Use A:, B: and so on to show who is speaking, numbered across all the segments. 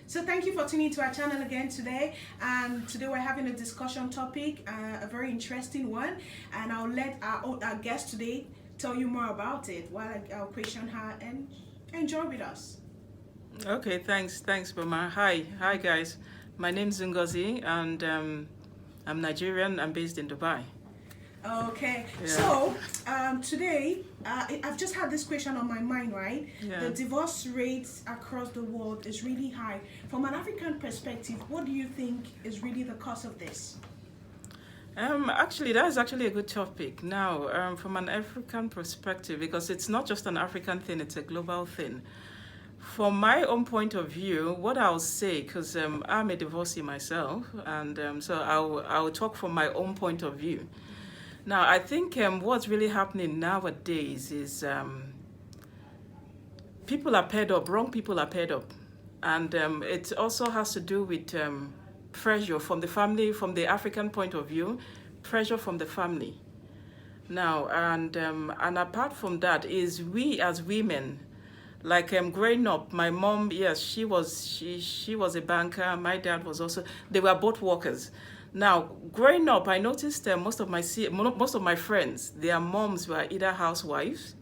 A: So thank you for tuning to our channel again today. And today we're having a discussion topic, a very interesting one. And I'll let our guest today tell you more about it while I'll question her and enjoy with us.
B: Okay, thanks, Mama. Hi, guys. My name's Ngozi, and I'm Nigerian. I'm based in Dubai.
A: Okay,
B: Yeah,
A: so today I've just had this question on my mind, right? The
B: yeah.
A: divorce rates across the world is really high. From an African perspective, what do you think is really the cause of this?
B: Actually, that is actually a good topic. Now, from an African perspective, because it's not just an African thing; it's a global thing. From my own point of view, what I'll say, because I'm a divorcee myself, and so I'll talk from my own point of view. Now, I think what's really happening nowadays is people are paired up, wrong people are paired up. And it also has to do with pressure from the family, from the African point of view, pressure from the family. Now, and apart from that, is we as women, like growing up, my mom, yes, she was a banker. My dad was also. They were both workers. Now, growing up, I noticed most of my friends, their moms were either housewives,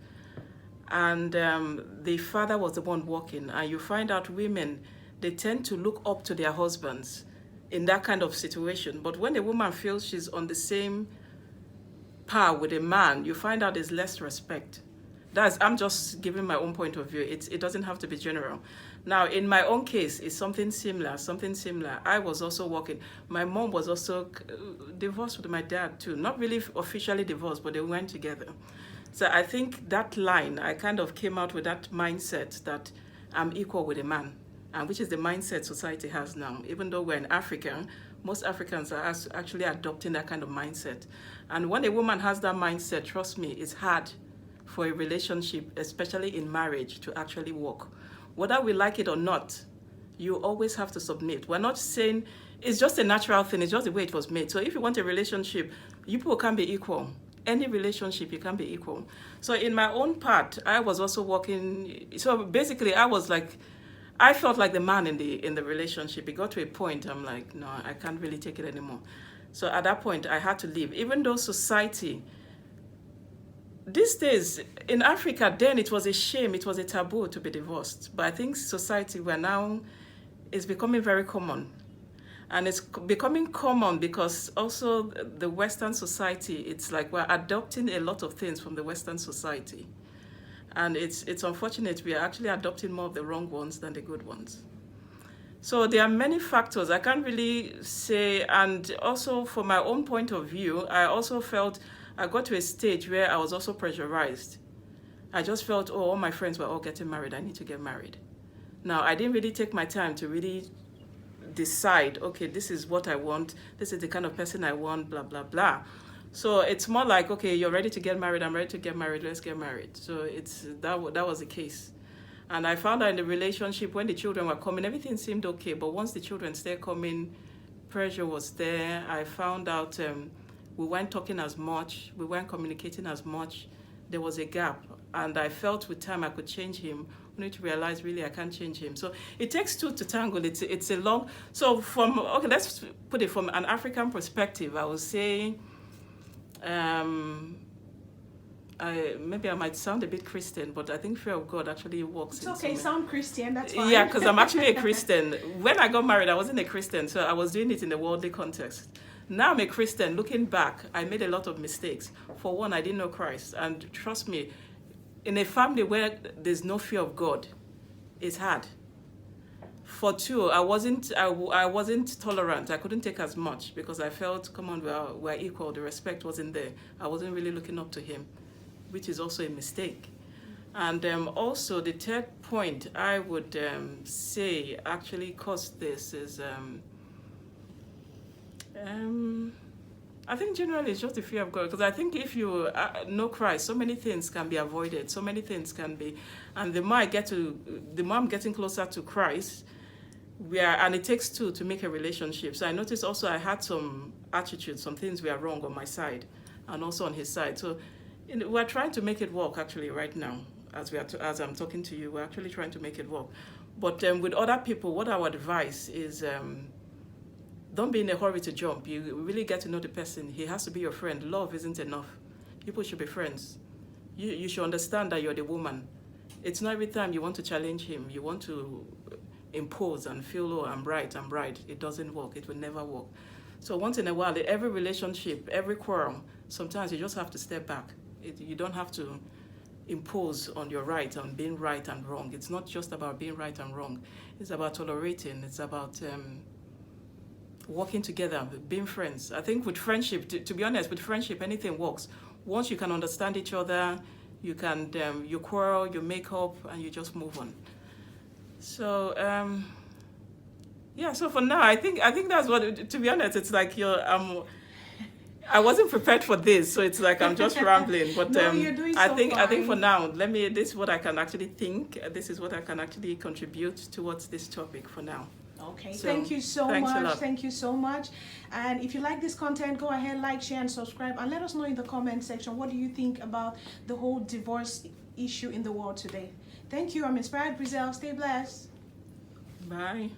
B: and the father was the one working. And you find out women, they tend to look up to their husbands in that kind of situation. But when a woman feels she's on the same par with a man, you find out there's less respect. I'm just giving my own point of view. It doesn't have to be general. Now, in my own case, it's something similar. Something similar. I was also working. My mom was also divorced with my dad too. Not really officially divorced, but they went together. So I think that line, I kind of came out with that mindset that I'm equal with a man, and which is the mindset society has now. Even though we're in Africa, most Africans are actually adopting that kind of mindset. And when a woman has that mindset, trust me, it's hard for a relationship, especially in marriage, to actually work. Whether we like it or not, you always have to submit. We're not saying it's just a natural thing, it's just the way it was made. So if you want a relationship, you people can be equal. Any relationship, you can be equal. So in my own part, I was also working. So basically, I felt like the man in the relationship. It got to a point, I'm like, no, I can't really take it anymore. So at that point, I had to leave. Even though society, these days in Africa, then it was a shame, it was a taboo to be divorced. But I think society, we're now, is becoming very common. And it's becoming common because also the Western society, it's like we're adopting a lot of things from the Western society. And it's unfortunate we are actually adopting more of the wrong ones than the good ones. So there are many factors I can't really say. And also from my own point of view, I also felt I got to a stage where I was also pressurized. I just felt, oh, all my friends were all getting married. I need to get married. Now, I didn't really take my time to really decide, okay, this is what I want. This is the kind of person I want, blah, blah, blah. So it's more like, okay, you're ready to get married. I'm ready to get married. Let's get married. So that was the case. And I found out in the relationship, when the children were coming, everything seemed okay. But once the children started coming, pressure was there. I found out we weren't talking as much. We weren't communicating as much. There was a gap. And I felt with time I could change him. I need to realize really I can't change him. So it takes two to tangle. It's a long. So let's put it from an African perspective. I would say, maybe I might sound a bit Christian, but I think fear of God actually works.
A: It's okay, sound Christian, that's fine.
B: Yeah, because I'm actually a Christian. When I got married, I wasn't a Christian, so I was doing it in a worldly context. Now I'm a Christian. Looking back, I made a lot of mistakes. For one, I didn't know Christ. And trust me, in a family where there's no fear of God, it's hard. For two, I wasn't tolerant. I couldn't take as much because I felt, come on, we're equal. The respect wasn't there. I wasn't really looking up to him, which is also a mistake. And also the third point I would say actually caused this is, I think generally it's just the fear of God, because I think if you know Christ, so many things can be avoided, so many things can be, and the more I'm getting closer to Christ, and it takes two to make a relationship. So I noticed also I had some attitudes, some things were wrong on my side, and also on his side. So we're trying to make it work actually right now, as I'm talking to you. We're actually trying to make it work. But with other people, what I would advise is don't be in a hurry to jump. You really get to know the person. He has to be your friend. Love isn't enough. People should be friends. You should understand that you're the woman. It's not every time you want to challenge him, you want to impose and feel, oh, I'm right. It doesn't work. It will never work. So once in a while, every relationship, every quarrel, sometimes you just have to step back. You don't have to impose on your right, on being right and wrong. It's not just about being right and wrong. It's about tolerating. It's about working together, being friends. I think with friendship, to be honest, with friendship, anything works. Once you can understand each other, you can you quarrel, you make up, and you just move on. So yeah. So for now, I think that's what. To be honest, it's like I wasn't prepared for this, so it's like I'm just rambling. But
A: no, you're doing
B: I
A: so
B: think
A: fine.
B: for now, this is what I can actually think. This is what I can actually contribute towards this topic for now.
A: Okay,
B: So,
A: thank you so
B: thanks a
A: much.
B: lot.
A: Thank you so much. And if you like this content, go ahead, like, share, and subscribe. And let us know in the comment section, what do you think about the whole divorce issue in the world today? Thank you. I'm Inspired Brizelle. Stay blessed.
B: Bye.